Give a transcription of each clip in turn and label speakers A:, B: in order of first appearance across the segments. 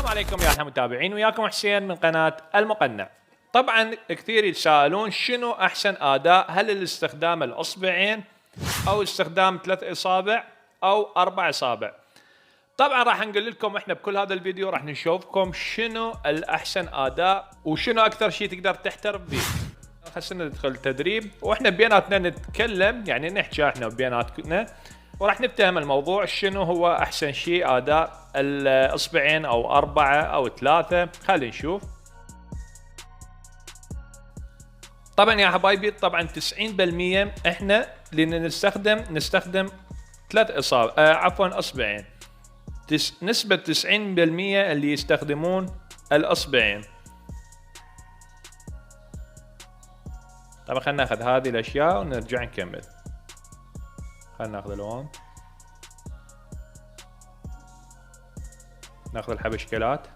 A: عليكم يا احلى متابعين، وياكم حسين من قناة المقنع. طبعا كثير يتساءلون شنو احسن اداء، هل الاستخدام الاصبعين او استخدام 3 اصابع او 4 اصابع؟ طبعا راح نقول لكم احنا بكل هذا الفيديو راح نشوفكم شنو الاحسن اداء وشنو اكثر شيء تقدر تحترف به. خلينا ندخل تدريب واحنا بيناتنا نتكلم، يعني نحكي احنا بيناتنا وراح نفتهم الموضوع شنو هو احسن شيء اداء الاصبعين او 4 او 3. خلينا نشوف. طبعا يا حبايبي طبعا 90% احنا اللي نستخدم 3 اصابع عفوا اصبعين. نسبة 90% اللي يستخدمون الاصبعين. طبعا خلينا ناخذ هذه الاشياء ونرجع نكمل. خلينا ناخذ الوان، ناخذ الحبشكلات.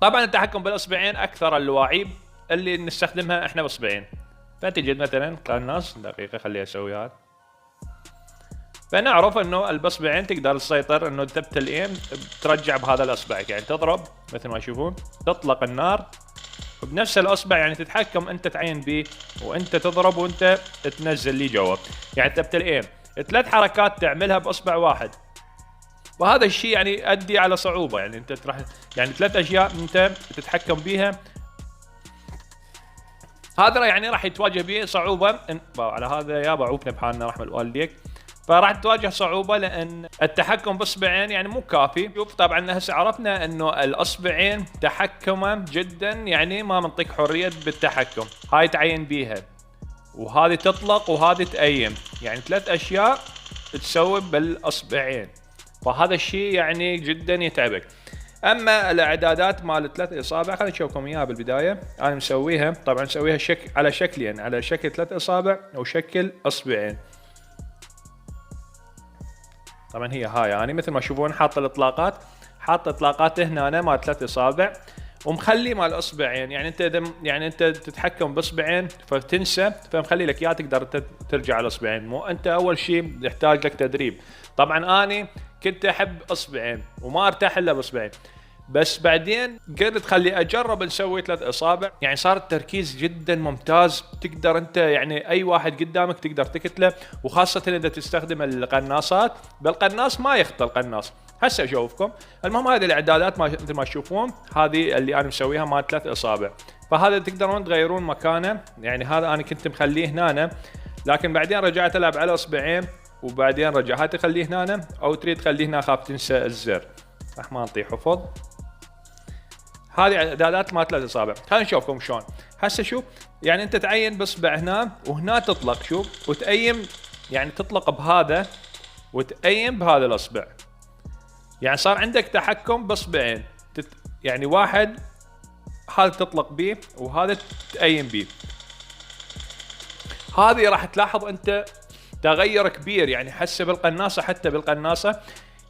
A: طبعا التحكم بالاصبعين اكثر اللواعيب اللي نستخدمها احنا باصبعين. فتجد مثلا قناص، دقيقه خليها اسوي هذا، فنعرف انه بالاصبعين تقدر تسيطر انه ثبت الايم ترجع بهذا الاصبع، يعني تضرب مثل ما تشوفون تطلق النار بنفس الاصبع، يعني تتحكم انت تعين به وانت تضرب وانت تنزل لي جوا، يعني ثبت الايم 3 حركات تعملها باصبع واحد. وهذا الشيء يعني يؤدي على صعوبه، يعني انت راح يعني 3 اشياء انت تتحكم بيها، هذا يعني راح يتواجه به صعوبه على هذا يا بعوفنا بحالنا رحمه والديك. فراح تواجه صعوبه لان التحكم باصبعين يعني مو كافي. شوف طبعا هسه عرفنا انه الاصبعين تحكمه جدا، يعني ما منطيك حريه بالتحكم، هاي تعين بيها وهذه تطلق وهذه تأيم، يعني 3 اشياء تسوي بالاصبعين، فهذا الشيء يعني جدا يتعبك. اما الاعدادات مال 3 اصابع خليني اشوفكم اياها بالبدايه. انا مسويها طبعا مسويها على شكلين، على شكل 3 اصابع وشكل اصبعين. طبعا هي هاي يعني مثل ما تشوفون حاط الاطلاقات، حاط اطلاقات هنا أنا مال 3 اصابع ومخلي مال اصبعين، يعني انت تتحكم باصبعين فتنسى، فمخلي لك اياه تقدر ترجع على اصبعين. مو انت اول شيء يحتاج لك تدريب. طبعا اني كنت احب اصبعين وما ارتاح الا باصبعين، بس بعدين قلت خلي اجرب نسوي 3 اصابع، يعني صار التركيز جدا ممتاز. تقدر انت يعني اي واحد قدامك تقدر تقتله، وخاصه اذا تستخدم القناصات. بالقناص ما يخطى القناص. هسه اشوفكم. المهم هذه الاعدادات مثل ما تشوفون، هذه اللي انا مسويها مال 3 اصابع، فهذا تقدرون تغيرون مكانه. يعني هذا انا كنت مخليه هنا، لكن بعدين رجعت العب على اصبعين وبعدين رجعت اخليه هنا، او تريد تخليه هنا خاف تنسى الزر راح ما نطيح حفظ. هذه اعدادات مال 3 اصابع. خلينا نشوفكم شلون. هسه شوف، يعني انت تعين باصبع هنا وهنا تطلق، شوف، وتأيم، يعني تطلق بهذا وتأيم بهذا الاصبع، يعني صار عندك تحكم باصبعين. يعني واحد هذا تطلق به وهذا تأيم به. هذه راح تلاحظ انت تغير كبير، يعني حسب بالقناصه، حتى بالقناصه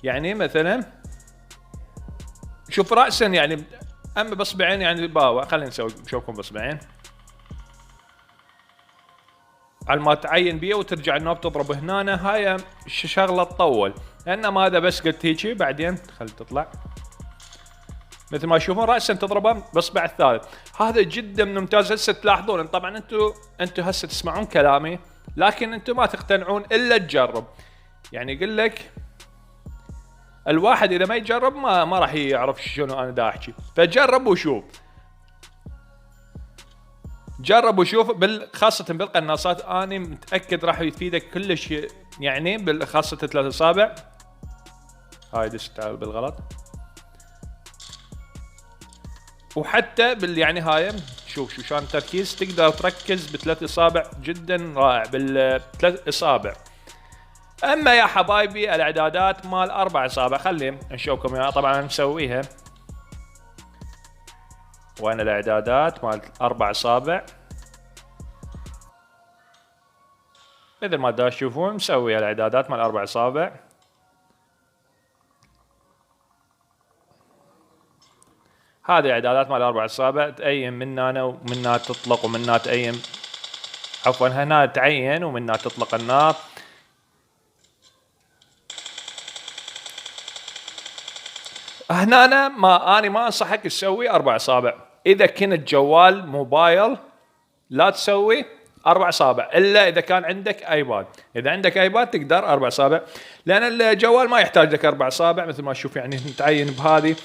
A: يعني مثلا شوف رأسا، يعني اما باصبعين يعني باوع. خلينا نشوفكم باصبعين على ما تعين بيه وترجع النوب تضرب هنا. هاي شغله تطول، انما هذا بس قلت هيجي بعدين خلي تطلع مثل ما تشوفون رأسا تضربه باصبع الثالث. هذا جدا ممتاز. هسه تلاحظون طبعا انتم هسه تسمعون كلامي، لكن انتم ما تقتنعون الا تجرب. يعني يقول لك الواحد اذا ما يجرب ما راح يعرف شنو انا دا احكي. فجرب وشوف، جرب وشوف خاصة بالقناصات. انا متأكد راح يفيدك كلش، يعني خاصة 3 اصابع. هاي دست بالغلط. وحتى يعني هاي شوف شلون التركيز، تقدر تركز ب3 اصابع جدا رائع بال3 اصابع. اما يا حبايبي الاعدادات مال 4 اصابع خلينا نشوفكم اياها. طبعا انا مسويها. وين الاعدادات مال 4 اصابع؟ مثل ما دا تشوفون مسوي الاعدادات مال 4 اصابع. هذه اعدادات مال 4 اصابع. تأيم من هنا ومن هنا تطلق ومن هنا تأيم، عفوا هنا تعين ومن هنا تطلق النار. فهنا أنا ما أنصحك تسوي 4 أصابع. إذا كنت جوال موبايل لا تسوي 4 أصابع، إلا إذا كان عندك ايباد. إذا عندك ايباد تقدر 4 أصابع، لأن الجوال ما يحتاج لك 4 أصابع مثل ما تشوف يعني متعين بهذه،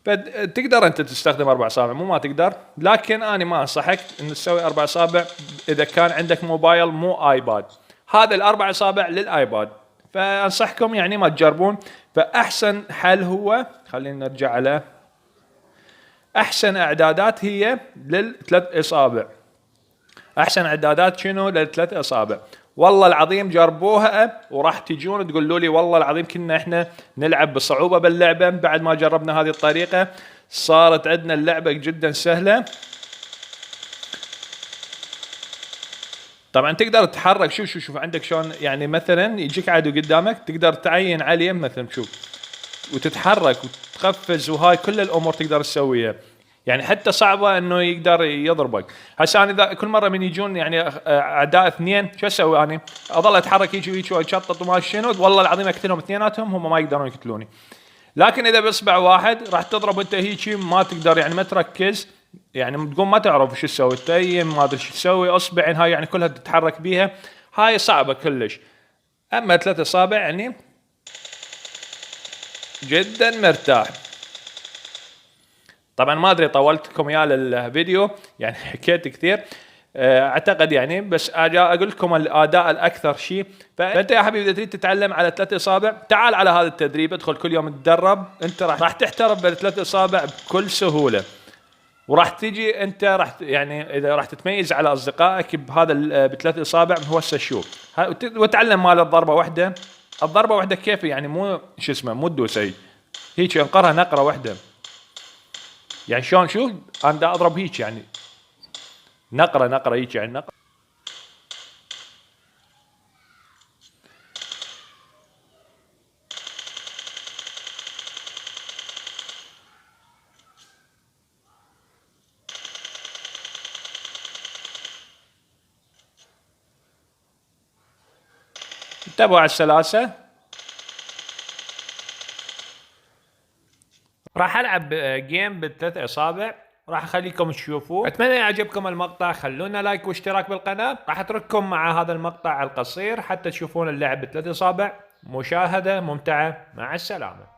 A: فتقدر أنت تستخدم 4 أصابع، مو ما تقدر. لكن أنا ما أنصحك إن تسوي 4 أصابع إذا كان عندك موبايل مو ايباد. هذا ال4 أصابع للايباد، فأنصحكم يعني ما تجربون. فأحسن حل هو، خلينا نرجع على أحسن إعدادات هي لل3 أصابع. أحسن إعدادات شنو؟ لل3 أصابع. والله العظيم جربوها وراح تجون تقولوا لي والله العظيم كنا احنا نلعب بصعوبة باللعبة بعد ما جربنا هذه الطريقة، صارت عندنا اللعبة جدا سهلة. طبعا تقدر تتحرك، شوف عندك شلون يعني، مثلا يجيك عدو قدامك تقدر تعين عليه مثلا، شوف، وتتحرك وتقفز، وهاي كل الامور تقدر تسويها. يعني حتى صعبه انه يقدر يضربك. هسه انا اذا كل مره من يجون يعني اعداء 2 شو اسوي؟ انا اظل اتحرك هيك وهيك واتشطط وما شنو، والله العظيم اقتلهم اثنيناتهم هم ما يقدرون يقتلوني. لكن اذا باصبع واحد راح تضرب انت هيك ما تقدر يعني ما تركز، يعني تقوم ما تعرف شو تسوي، تيم ما ادري شو تسوي، اصبعين هاي يعني كلها تتحرك بيها، هاي صعبه كلش. اما 3 أصابع يعني جدا مرتاح. طبعا ما ادري طولتكم يا الفيديو يعني حكيت كثير اعتقد يعني، بس اجي اقول لكم الاداء الاكثر شيء. فانت يا حبيبي اذا تريد تتعلم على 3 أصابع تعال على هذا التدريب، ادخل كل يوم تدرب، انت راح تحترف بال3 أصابع بكل سهوله، وراح تجي انت راح يعني اذا راح تتميز على اصدقائك بهذا ب3 أصابع. هو هسه شوف وتعلم مال الضربه واحده. الضربه واحده كيف يعني، مو شو اسمه، مو تدوس هيك انقرها نقره واحده، يعني شلون شوف انا دا اضرب هيك يعني نقره هيك يعني نقره. انتبهوا على السلاسة. راح العب جيم ب3 أصابع، راح اخليكم تشوفوه. اتمنى يعجبكم المقطع، خلونا لايك واشتراك بالقناة. راح اترككم مع هذا المقطع القصير حتى تشوفون اللعب ب3 أصابع. مشاهدة ممتعة، مع السلامة.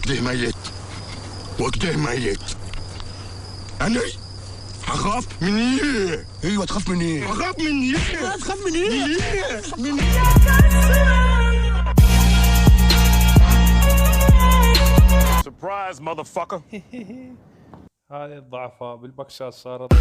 B: كده ميت وكده ميت. انا هخاف من ايه؟ ايوه تخاف من ايه؟ هخاف من ايه؟ تخاف من ايه؟ من ايه؟ سربرايز ماذر فاكر.
A: هاي الضعفاء بالبكسات صارت.